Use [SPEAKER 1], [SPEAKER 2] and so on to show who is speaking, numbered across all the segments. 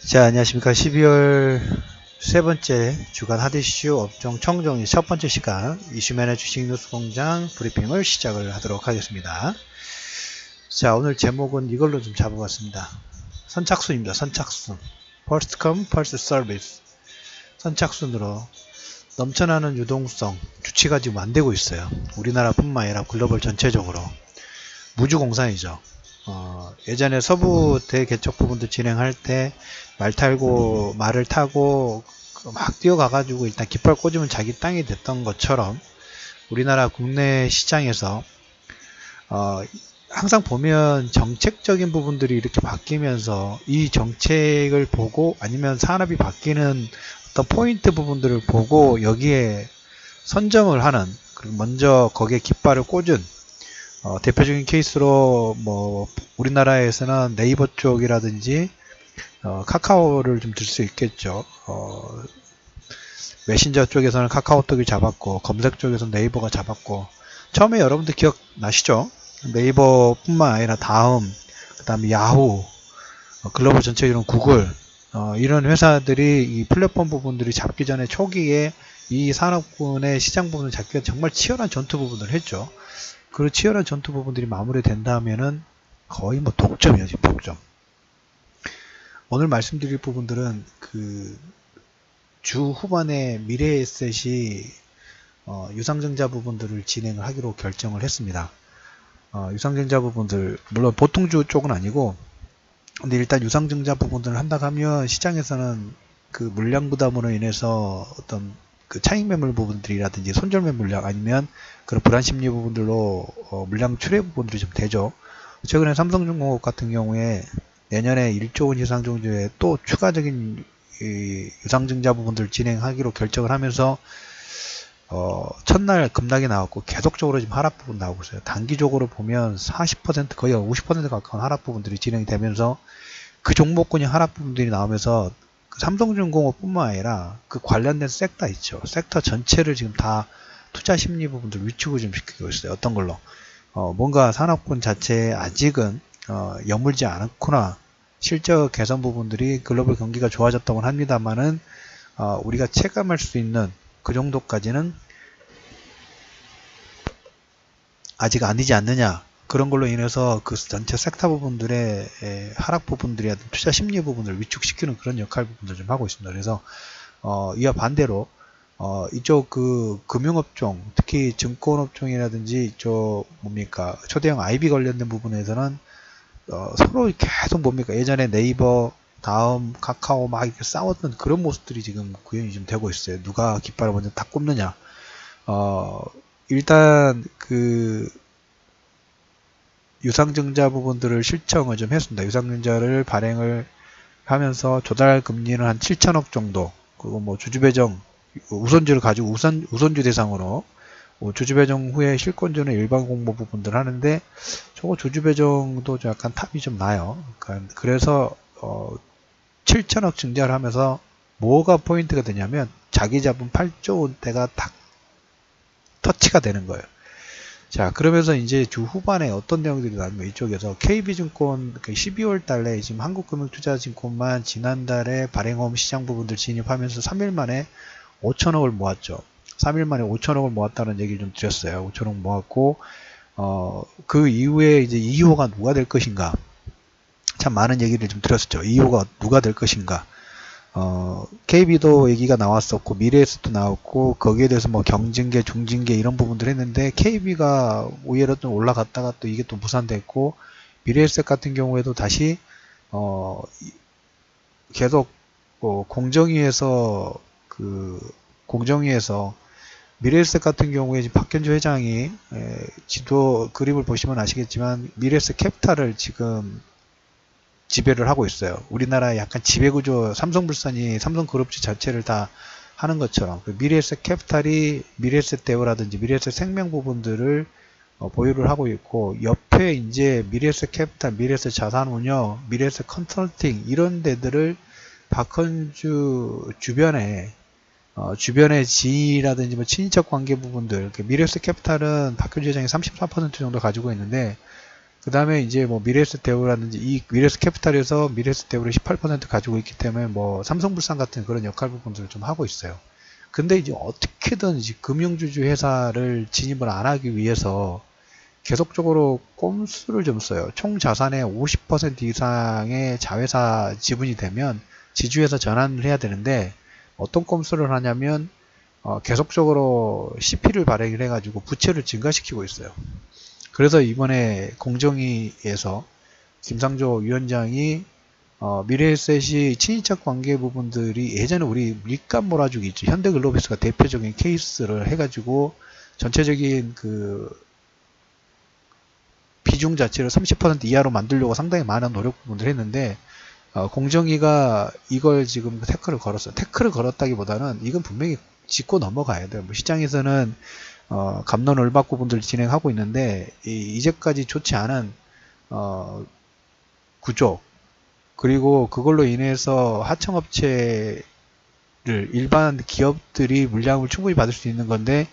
[SPEAKER 1] 자, 안녕하십니까. 12월 세 번째 주간 하드 이슈 업종 청정리 첫 번째 시간 이슈맨의 주식 뉴스 공장 브리핑을 시작을 하도록 하겠습니다. 자, 오늘 제목은 이걸로 좀 잡아봤습니다. 선착순입니다. 선착순. First come, first service. 선착순으로 넘쳐나는 유동성 주치가 지금 안 되고 있어요. 우리나라뿐만 아니라 글로벌 전체적으로. 무주공산이죠. 예전에 서부 대개척 부분도 진행할 때 말을 타고 막 뛰어가가지고 일단 깃발 꽂으면 자기 땅이 됐던 것처럼 우리나라 국내 시장에서 항상 보면 정책적인 부분들이 이렇게 바뀌면서 이 정책을 보고 아니면 산업이 바뀌는 어떤 포인트 부분들을 보고 여기에 선점을 하는, 그리고 먼저 거기에 깃발을 꽂은 대표적인 케이스로 우리나라에서는 네이버 쪽이라든지 카카오를 좀 들 수 있겠죠. 메신저 쪽에서는 카카오톡이 잡았고 검색 쪽에서는 네이버가 잡았고, 처음에 여러분들 기억나시죠? 네이버뿐만 아니라 다음, 그 다음에 야후, 글로벌 전체적으로 구글, 이런 회사들이 이 플랫폼 부분들이 잡기 전에 초기에 이 산업군의 시장 부분을 잡기가 정말 치열한 전투 부분을 했죠. 그 치열한 전투 부분들이 마무리된다면은 거의 독점이에요, 지금 독점. 오늘 말씀드릴 부분들은 주 후반에 미래에셋이 유상증자 부분들을 진행을 하기로 결정을 했습니다. 유상증자 부분들, 물론 보통주 쪽은 아니고, 근데 일단 유상증자 부분들을 한다고 하면 시장에서는 그 물량 부담으로 인해서 어떤 그 차익 매물 부분들이라든지 손절매 물량, 아니면 그런 불안 심리 부분들로 물량 출회 부분들이 좀 되죠. 최근에 삼성중공업 같은 경우에 내년에 1조 원 이상 정도의 또 추가적인 유상증자 부분들을 진행하기로 결정을 하면서 첫날 급락이 나왔고 계속적으로 지금 하락 부분 나오고 있어요. 단기적으로 보면 40% 거의 50% 가까운 하락 부분들이 진행이 되면서 그 종목군이 하락 부분들이 나오면서 삼성중공업 뿐만 아니라 그 관련된 섹터 있죠. 섹터 전체를 지금 다 투자 심리 부분들 위축을 좀 시키고 있어요. 어떤 걸로? 뭔가 산업군 자체에 아직은 여물지 않았구나. 실적 개선 부분들이 글로벌 경기가 좋아졌다고는 합니다만은 우리가 체감할 수 있는 그 정도까지는 아직 아니지 않느냐. 그런 걸로 인해서 그 전체 섹터 부분들의 하락 부분들이 투자 심리 부분을 위축시키는 그런 역할 부분을 좀 하고 있습니다. 그래서 이와 반대로 이쪽 그 금융업종, 특히 증권업종이라든지 이쪽 초대형 IB 관련된 부분에서는 서로 계속 예전에 네이버, 다음, 카카오 막 이렇게 싸웠던 그런 모습들이 지금 구현이 좀 되고 있어요. 누가 깃발을 먼저 다 꼽느냐. 일단 유상증자 부분들을 실청을 좀 했습니다. 유상증자를 발행을 하면서 조달 금리는 한 7천억 정도, 그리고 주주배정 우선주를 가지고 우선주 대상으로 주주배정 후에 실권주는 일반 공모 부분들 하는데, 저거 주주배정도 약간 탑이 좀 나요. 그래서 7천억 증자를 하면서 뭐가 포인트가 되냐면 자기 자본 8조 원대가 딱 터치가 되는 거예요. 자, 그러면서 이제 주 후반에 어떤 내용들이 나오면 이쪽에서 KB증권 12월 달에 지금 한국금융투자증권만 지난달에 발행홈 시장 부분들 진입하면서 3일 만에 5천억을 모았죠. 3일 만에 5천억을 모았다는 얘기를 좀 드렸어요. 5천억 모았고, 그 이후에 이제 2호가 누가 될 것인가. 참 많은 얘기를 좀 드렸었죠. 2호가 누가 될 것인가. KB도 얘기가 나왔었고, 미래에셋도 나왔고, 거기에 대해서 경징계, 중징계 이런 부분들 했는데, KB가 오히려 좀 올라갔다가 또 이게 또 무산됐고, 미래에셋 같은 경우에도 다시, 계속, 공정위에서 미래에셋 같은 경우에 지금 박현주 회장이 지도 그림을 보시면 아시겠지만 미래에셋 캐피탈을 지금 지배를 하고 있어요. 우리나라 약간 지배구조, 삼성물산이 삼성그룹주 자체를 다 하는 것처럼 미래에셋 캐피탈이 미래에셋 대우라든지 미래에셋 생명 부분들을 보유를 하고 있고, 옆에 이제 미래에셋 캐피탈, 미래에셋 자산운용, 미래에셋 컨설팅 이런 데들을 박헌주 주변의 지인이라든지 친인척 관계 부분들, 미래에셋 캐피탈은 박현주 회장이 34% 정도 가지고 있는데, 그 다음에 이제 뭐 미래에셋대우라든지 이 미래에셋캐피탈에서 미래에셋대우를 18% 가지고 있기 때문에 뭐 삼성물산 같은 그런 역할 부분들을 좀 하고 있어요. 근데 이제 어떻게든 이제 금융주주 회사를 진입을 안 하기 위해서 계속적으로 꼼수를 좀 써요. 총 자산의 50% 이상의 자회사 지분이 되면 지주회사 전환을 해야 되는데 어떤 꼼수를 하냐면 계속적으로 CP를 발행을 해가지고 부채를 증가시키고 있어요. 그래서 이번에 공정위에서 김상조 위원장이 미래에셋이 친인척 관계 부분들이 예전에 우리 밀감 몰아주기 있죠. 현대글로비스가 대표적인 케이스를 해가지고 전체적인 그 비중 자체를 30% 이하로 만들려고 상당히 많은 노력 부분들을 했는데 공정위가 이걸 지금 태클을 걸었어요. 태클을 걸었다기보다는 이건 분명히 짚고 넘어가야 돼요. 뭐 시장에서는 갑론을박 부분들을 진행하고 있는데 이제까지 좋지 않은 구조 그리고 그걸로 인해서 하청업체를 일반 기업들이 물량을 충분히 받을 수 있는 건데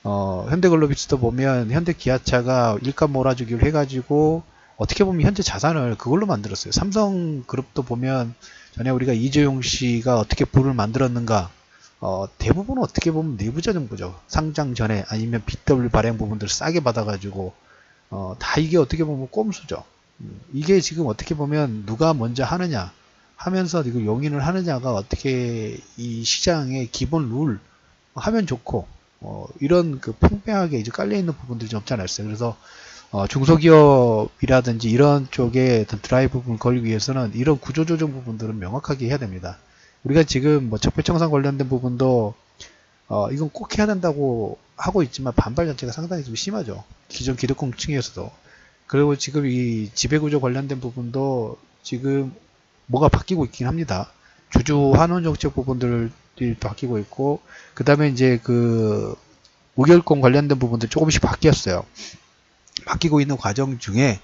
[SPEAKER 1] 현대글로비스도 보면 현대기아차가 일감 몰아주기를 해가지고 어떻게 보면 현재 자산을 그걸로 만들었어요. 삼성그룹도 보면 전에 우리가 이재용 씨가 어떻게 부를 만들었는가 대부분은 어떻게 보면 내부자 정보죠. 상장 전에 아니면 BW 발행 부분들을 싸게 받아가지고 다 이게 어떻게 보면 꼼수죠. 이게 지금 어떻게 보면 누가 먼저 하느냐 하면서 이거 용인을 하느냐가 어떻게 이 시장의 기본 룰 하면 좋고 이런 그 팽팽하게 이제 깔려 있는 부분들이 좀 없지 않아 있어요. 그래서 중소기업이라든지 이런 쪽에 드라이브 부분을 걸기 위해서는 이런 구조조정 부분들은 명확하게 해야 됩니다. 우리가 지금 뭐 적폐청산 관련된 부분도 이건 꼭 해야 된다고 하고 있지만 반발 자체가 상당히 좀 심하죠. 기존 기득권층에서도. 그리고 지금 이 지배구조 관련된 부분도 지금 뭐가 바뀌고 있긴 합니다. 주주 환원 정책 부분들이 바뀌고 있고, 그 다음에 이제 그 우결권 관련된 부분들 조금씩 바뀌었어요. 바뀌고 있는 과정 중에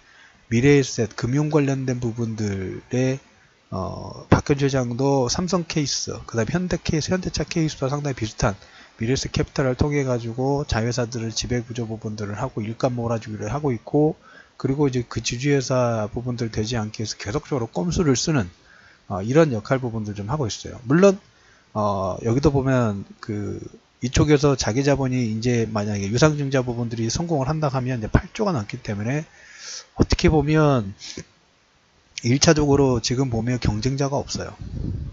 [SPEAKER 1] 미래에셋 금융 관련된 부분들의 박현주 회장도 삼성 케이스, 그 다음에 현대 케이스, 현대차 케이스와 상당히 비슷한 미래에셋 캐피탈을 통해 가지고 자회사들을 지배구조 부분들을 하고 일감 몰아주기를 하고 있고, 그리고 이제 그 주주회사 부분들 되지 않게 해서 계속적으로 꼼수를 쓰는 이런 역할 부분들 좀 하고 있어요. 물론 여기도 보면 그 이쪽에서 자기 자본이 이제 만약에 유상증자 부분들이 성공을 한다 하면 이제 8조가 넘기 때문에 어떻게 보면 1차적으로 지금 보면 경쟁자가 없어요.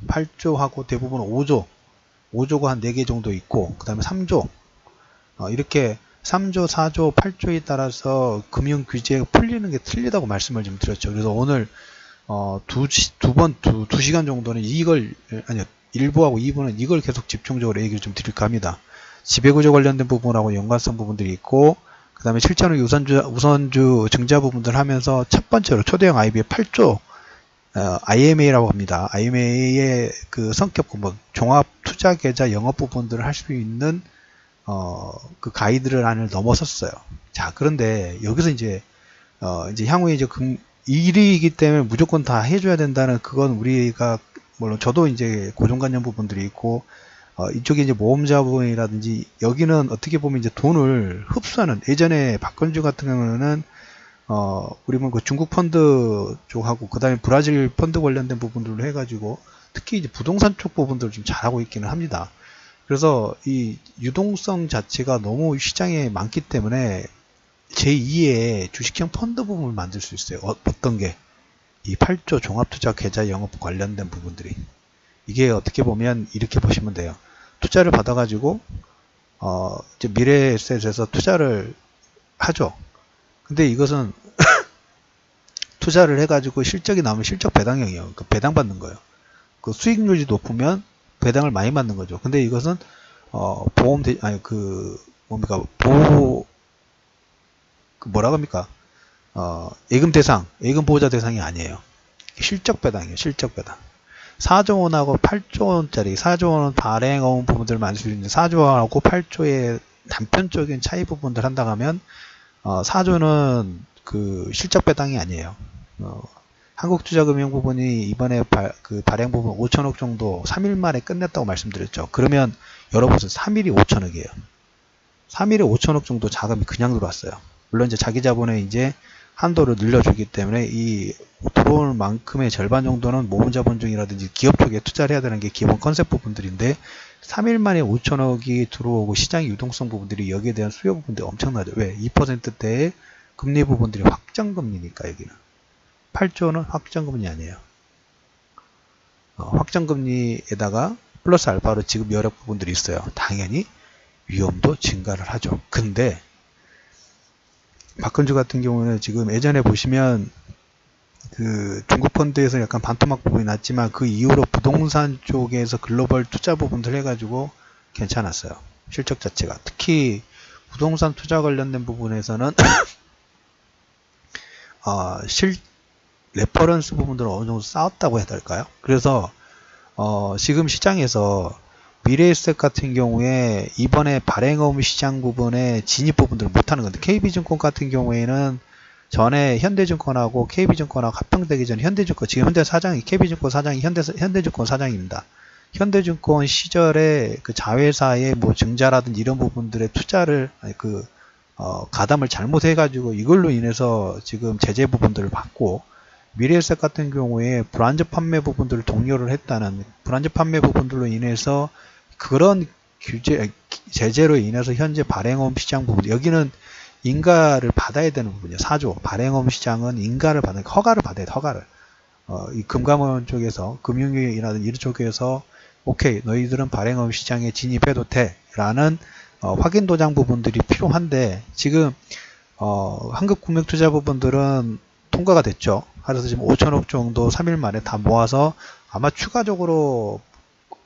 [SPEAKER 1] 8조하고 대부분 5조가 한 4개 정도 있고, 그 다음에 3조 이렇게 3조, 4조, 8조에 따라서 금융 규제가 풀리는 게 틀리다고 말씀을 좀 드렸죠. 그래서 오늘 두 시간 정도는 이걸 아니요 1부하고 2부는 이걸 계속 집중적으로 얘기를 좀 드릴까 합니다. 지배구조 관련된 부분하고 연관성 부분들이 있고, 그 다음에 실제로 우선주 증자 부분들 하면서 첫 번째로 초대형 IB의 8조 IMA라고 합니다. IMA의 그 성격 뭐 종합 투자 계좌 영업 부분들을 할 수 있는 그 가이드를 넘어섰어요. 자, 그런데 여기서 이제 향후에 이제 일이기 때문에 무조건 다 해줘야 된다는 그건 우리가 물론 저도 이제 고정관념 부분들이 있고 이쪽에 이제 모험자본이라든지 여기는 어떻게 보면 이제 돈을 흡수하는 예전에 박건주 같은 경우는 우리 뭐 그 중국 펀드 쪽하고 그 다음에 브라질 펀드 관련된 부분들로 해가지고 특히 이제 부동산 쪽 부분들을 좀 잘하고 있기는 합니다. 그래서 이 유동성 자체가 너무 시장에 많기 때문에 제2의 주식형 펀드 부분을 만들 수 있어요. 어떤 게? 이 8조 종합투자 계좌 영업 관련된 부분들이. 이게 어떻게 보면 이렇게 보시면 돼요. 투자를 받아가지고, 이제 미래에셋에서 투자를 하죠. 근데 이것은 투자를 해가지고 실적이 나오면 실적 배당형이에요. 그 배당 받는 거예요. 그 수익률이 높으면 배당을 많이 받는 거죠. 근데 이것은 뭐라고 합니까? 예금 보호자 대상이 아니에요. 실적 배당이에요. 실적 배당. 4조 원하고 8조 원짜리 4조 원은 발행어운 부분들을 만들 수 있는데 4조 원하고 8조의 단편적인 차이 부분들 한다 하면 4조는 그 실적 배당이 아니에요. 한국투자금융 부분이 이번에 발행 부분 5천억 정도 3일 만에 끝냈다고 말씀드렸죠. 그러면 여러분들 3일이 5천억이에요. 3일에 5천억 정도 자금이 그냥 들어왔어요. 물론 이제 자기 자본에 이제 한도를 늘려주기 때문에 이 들어오는 만큼의 절반 정도는 모금자본중이라든지 기업 쪽에 투자를 해야 되는 게 기본 컨셉 부분들인데 3일 만에 5천억이 들어오고 시장의 유동성 부분들이 여기에 대한 수요 부분들이 엄청나죠. 왜? 2%대의 금리 부분들이 확정금리니까 여기는. 8조는 확정금리 아니에요. 확정금리에다가 플러스 알파로 지급 여력 부분들이 있어요. 당연히 위험도 증가를 하죠. 근데 박근주 같은 경우는 지금 예전에 보시면 그 중국 펀드에서 약간 반토막 부분이 났지만 그 이후로 부동산 쪽에서 글로벌 투자 부분들 해가지고 괜찮았어요. 실적 자체가. 특히 부동산 투자 관련된 부분에서는 레퍼런스 부분들은 어느 정도 쌓았다고 해야 될까요? 그래서 지금 시장에서 미래에셋 같은 경우에 이번에 발행어음 시장 부분에 진입 부분들을 못하는 건데 KB증권 같은 경우에는 전에 현대증권하고 KB증권하고 합병되기 전에 현대증권 지금 현대 사장이 KB증권 사장이 현대증권 사장입니다. 현대증권 시절에 그 자회사의 뭐 증자라든지 이런 부분들의 투자를 가담을 잘못해가지고 이걸로 인해서 지금 제재 부분들을 받고 미래에셋 같은 경우에 불안전 판매 부분들을 독려를 했다는 불안전 판매 부분들로 인해서 그런 제재로 인해서 현재 발행어음 시장 부분 여기는 인가를 받아야 되는 부분이에요. 4조 발행어음 시장은 인가를 받아야 허가를 받아야 돼. 허가를 이 금감원 쪽에서 금융위라든지 이런 쪽에서 오케이 너희들은 발행어음 시장에 진입해도 돼 라는 확인 도장 부분들이 필요한데 지금 한국금융투자 부분들은 통과가 됐죠. 그래서 지금 5천억 정도 3일 만에 다 모아서 아마 추가적으로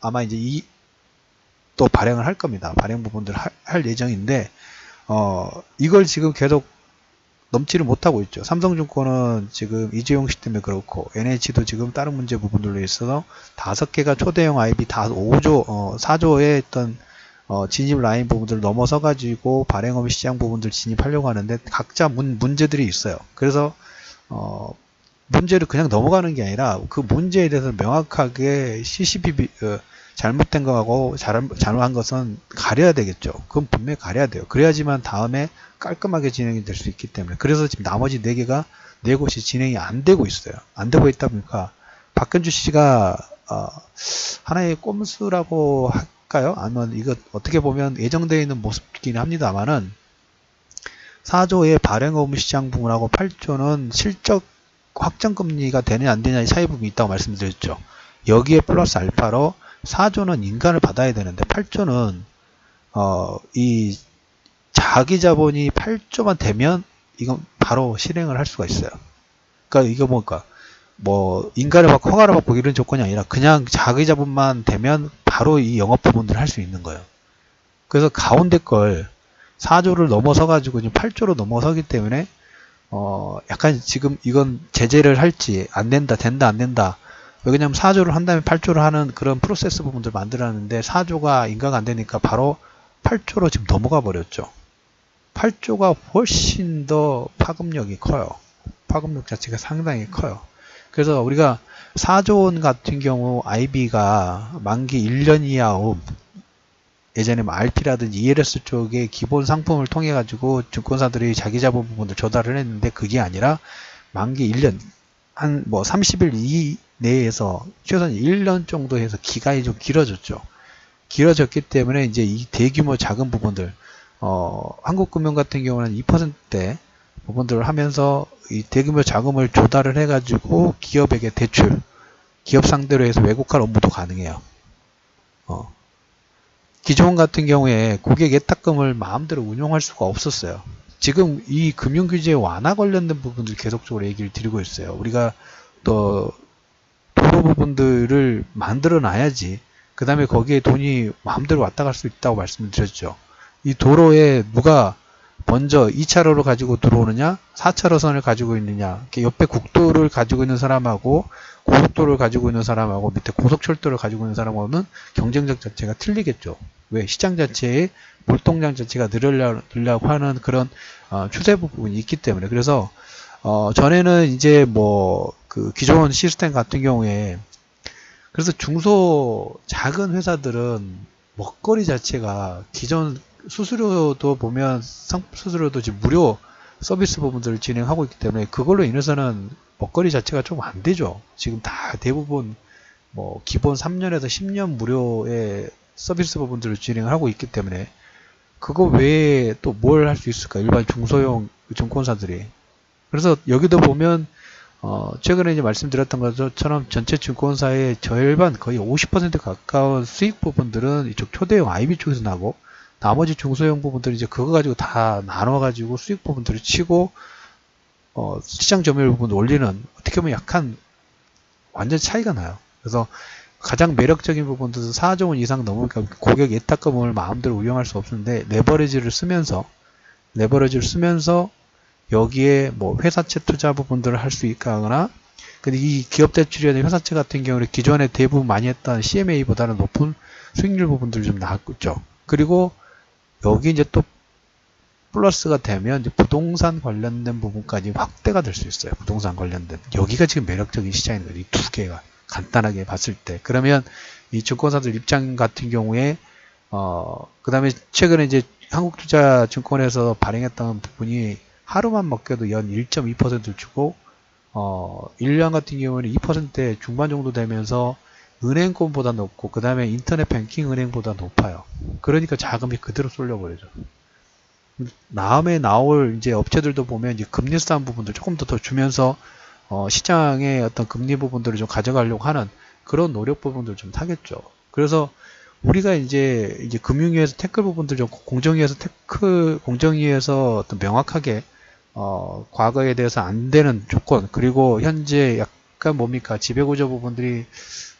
[SPEAKER 1] 아마 이제 또 발행을 할 겁니다. 발행 부분들 할 예정인데 이걸 지금 계속 넘지를 못하고 있죠. 삼성증권은 지금 이재용 씨 때문에 그렇고 NH도 지금 다른 문제 부분들로 있어서 5개가 초대형 IB 다 4조의 어떤 진입 라인 부분들을 넘어서 가지고 발행어음 시장 부분들 진입하려고 하는데 각자 문제들이 있어요. 그래서 문제를 그냥 넘어가는 게 아니라 그 문제에 대해서 명확하게 CCTV 잘못된 거하고 잘못한 것은 가려야 되겠죠. 그건 분명히 가려야 돼요. 그래야지만 다음에 깔끔하게 진행이 될 수 있기 때문에. 그래서 지금 나머지 4곳이 진행이 안 되고 있어요. 안 되고 있다 보니까 박근주 씨가 하나의 꼼수라고 할까요? 아니면 이거 어떻게 보면 예정되어 있는 모습이긴 합니다만은 4조의 발행어음 시장 부분하고 8조는 실적 확정금리가 되느냐 안 되느냐의 차이 부분이 있다고 말씀드렸죠. 여기에 플러스 알파로 4조는 인가를 받아야 되는데 8조는 이 자기 자본이 8조만 되면 이건 바로 실행을 할 수가 있어요. 그러니까 이거 뭐 인가를 받고 허가를 받고 이런 조건이 아니라 그냥 자기 자본만 되면 바로 이 영업 부분들을 할 수 있는 거예요. 그래서 가운데 걸 4조를 넘어서 가지고 지금 8조로 넘어서기 때문에 약간 지금 이건 제재를 할지 안 된다 안 된다. 왜냐면 4조를 한 다음에 8조를 하는 그런 프로세스 부분들 만들었는데 4조가 인가가 안 되니까 바로 8조로 지금 넘어가 버렸죠. 8조가 훨씬 더 파급력이 커요. 파급력 자체가 상당히 커요. 그래서 우리가 4조 원 같은 경우 IB가 만기 1년 이하음 예전에 RP라든지 ELS 쪽에 기본 상품을 통해 가지고 증권사들이 자기 자본 부분을 조달을 했는데 그게 아니라 만기 1년 한 뭐 30일 이내에서 최소한 1년 정도 해서 기간이 좀 길어졌죠. 길어졌기 때문에 이제 이 대규모 작은 부분들 한국금융 같은 경우는 2%대 부분들을 하면서 이 대규모 자금을 조달을 해 가지고 기업에게 대출 기업 상대로 해서 외국화 업무도 가능해요. 기존 같은 경우에 고객 예탁금을 마음대로 운용할 수가 없었어요. 지금 이 금융규제 완화 관련된 부분들 계속적으로 얘기를 드리고 있어요. 우리가 또 도로 부분들을 만들어 놔야지 그 다음에 거기에 돈이 마음대로 왔다 갈 수 있다고 말씀을 드렸죠. 이 도로에 누가 먼저 2차로를 가지고 들어오느냐 4차로선을 가지고 있느냐 옆에 국도를 가지고 있는 사람하고 고속도로를 가지고 있는 사람하고 밑에 고속철도를 가지고 있는 사람하고는 경쟁력 자체가 틀리겠죠. 왜? 시장 자체의 물동량 자체가 늘려고 하는 그런 추세 부분이 있기 때문에. 그래서 전에는 이제 뭐 그 기존 시스템 같은 경우에 그래서 작은 회사들은 먹거리 자체가 기존 수수료도 보면 상품 수수료도 지금 무료 서비스 부분들을 진행하고 있기 때문에 그걸로 인해서는 먹거리 자체가 좀 안 되죠. 지금 다 대부분 뭐 기본 3년에서 10년 무료의 서비스 부분들을 진행을 하고 있기 때문에 그거 외에 또 뭘 할 수 있을까? 일반 중소형 증권사들이. 그래서 여기도 보면 최근에 이제 말씀드렸던 것처럼 전체 증권사의 절반 거의 50% 가까운 수익 부분들은 이쪽 초대형 IB 쪽에서 나고 나머지 중소형 부분들은 이제 그거 가지고 다 나눠 가지고 수익 부분들을 치고 시장 점유율 부분 올리는 어떻게 보면 약간 완전 차이가 나요. 그래서 가장 매력적인 부분들은 4조 원 이상 넘으니까 고객 예탁금을 마음대로 운영할 수 없는데 레버리지를 쓰면서 여기에 뭐 회사채 투자 부분들을 할 수 있거나 근데 이 기업 대출이나 회사채 같은 경우는 기존에 대부분 많이 했던 CMA보다는 높은 수익률 부분들이 좀 나왔죠. 그리고 여기 이제 또 플러스가 되면 이제 부동산 관련된 부분까지 확대가 될 수 있어요. 부동산 관련된 여기가 지금 매력적인 시장인 거예요. 이 두 개가 간단하게 봤을 때. 그러면 이 증권사들 입장 같은 경우에 그 다음에 최근에 이제 한국투자증권에서 발행했던 부분이 하루만 먹겨도 연 1.2%를 주고 1년 같은 경우에는 2%대 중반 정도 되면서 은행권보다 높고 그 다음에 인터넷 뱅킹 은행보다 높아요. 그러니까 자금이 그대로 쏠려버리죠. 다음에 나올 이제 업체들도 보면 이제 금리 싸움 부분들 조금 더 주면서 시장의 어떤 금리 부분들을 좀 가져가려고 하는 그런 노력 부분들 좀 타겠죠. 그래서 우리가 이제 금융위에서 태클 부분들 좀 공정위에서 어떤 명확하게 과거에 대해서 안 되는 조건 그리고 현재 약간 뭡니까 지배구조 부분들이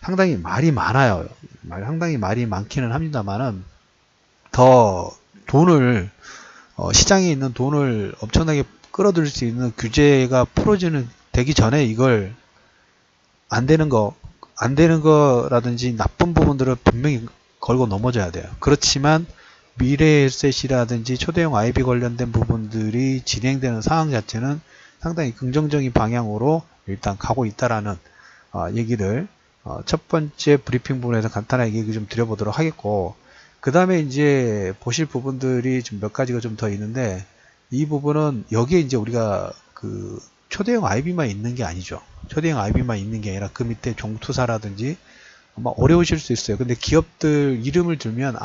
[SPEAKER 1] 상당히 말이 많아요. 상당히 말이 많기는 합니다만은 더 돈을 시장에 있는 돈을 엄청나게 끌어들일 수 있는 규제가 되기 전에 이걸 안 되는 거라든지 나쁜 부분들을 분명히 걸고 넘어져야 돼요. 그렇지만 미래에셋이라든지 초대형 IB 관련된 부분들이 진행되는 상황 자체는 상당히 긍정적인 방향으로 일단 가고 있다라는 얘기를 첫 번째 브리핑 부분에서 간단하게 얘기 좀 드려보도록 하겠고 그 다음에 이제 보실 부분들이 좀 몇 가지가 좀 더 있는데 이 부분은 여기에 이제 우리가 그 초대형 IB만 있는 게 아니죠. 초대형 IB만 있는 게 아니라 그 밑에 종투사라든지 아마 어려우실 수 있어요. 근데 기업들 이름을 들면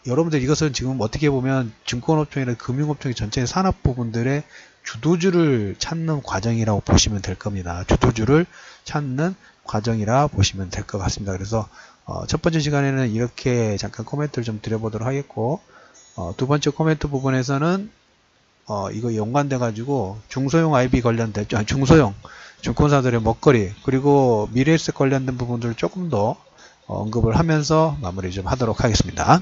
[SPEAKER 1] 여러분들 이것은 지금 어떻게 보면 증권업종이나 금융업종의 전체 산업 부분들의 주도주를 찾는 과정이라고 보시면 될 겁니다. 주도주를 찾는 과정이라 보시면 될 것 같습니다. 그래서 첫 번째 시간에는 이렇게 잠깐 코멘트를 좀 드려보도록 하겠고 두 번째 코멘트 부분에서는 이거 연관돼 가지고 중소형 IB 관련된 중소형 증권사들의 먹거리 그리고 미래에셋 관련된 부분들을 조금 더 언급을 하면서 마무리 좀 하도록 하겠습니다.